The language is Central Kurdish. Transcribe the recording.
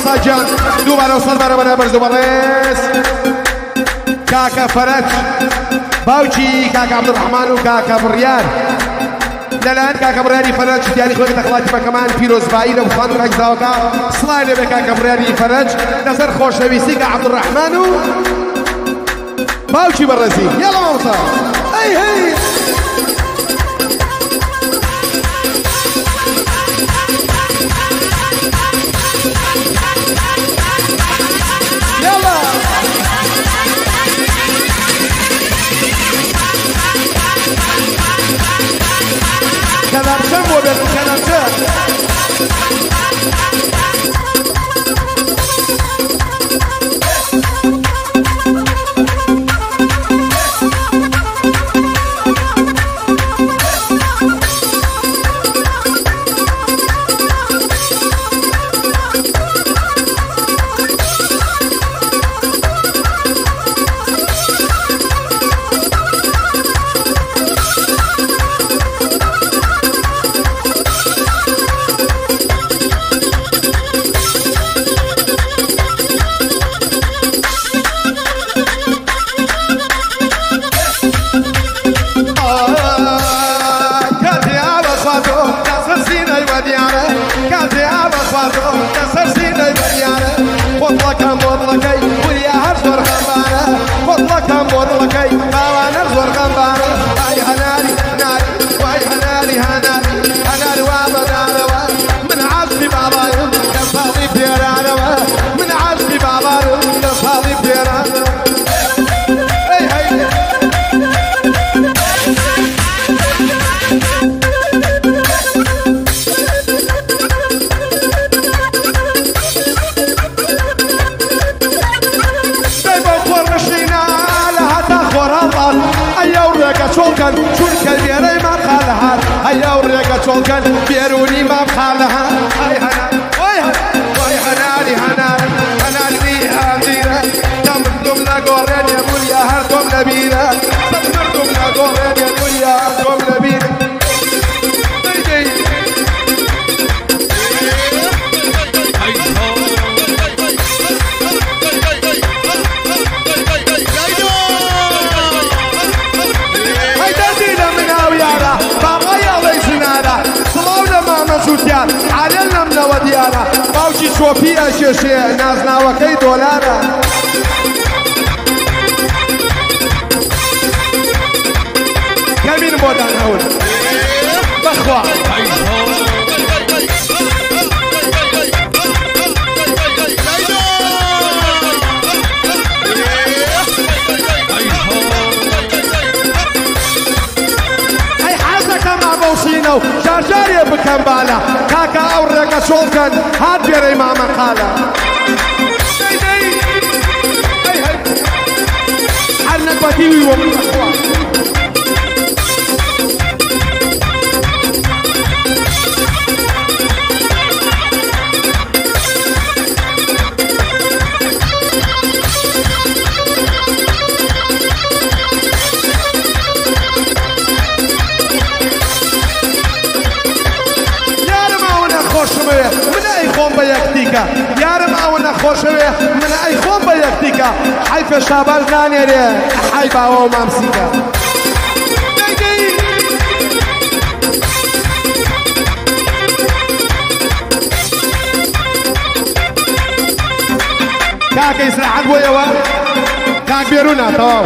ساجان دوباره وصل برای برز دوباره كاكا فرج باوچی كاكا عبد الرحمن و كاكا بریار لەلایەن کاکە بڕیاری فەرەج دیاری خۆی دەخڵاتی بەکەمان پیرۆزبایی لە بخان ڕێکزاوەکە سڵای لێ بێ کاکە بڕیاری فەرەج لەسەر خۆشەویستی کە عەبدوڕەحمان و باوکی بەڕێزی یاڵا مامۆستا ئەی هەی كلامشم وبين كلامشم چونکن بیرونی ما خالها ای هنر وای هنری هنری هندیره تمردم نگورن یا بولیا هر کم نبیره تمردم نگورن یا بولیا هر کم نبیره عالم نەوە دیارە باوکی چۆپی ئەشێشێ نازناوەکەی دۆلارە کەمین بۆ دانەون بەخوا جارجارێ بکەم بالا کاکە ئەو ڕێگە چۆڵکەن هات بێرەی مامەقالە هەر نەکبەتیوی وە یارم ئەوە نەخۆشەوێ من ئەی خۆم بە یەکتیکە حیفە شاباش نانێرێ حی باوە و مامسیکە کاکە ئیسراحەت بۆیەوە کاک بێروونە تەواو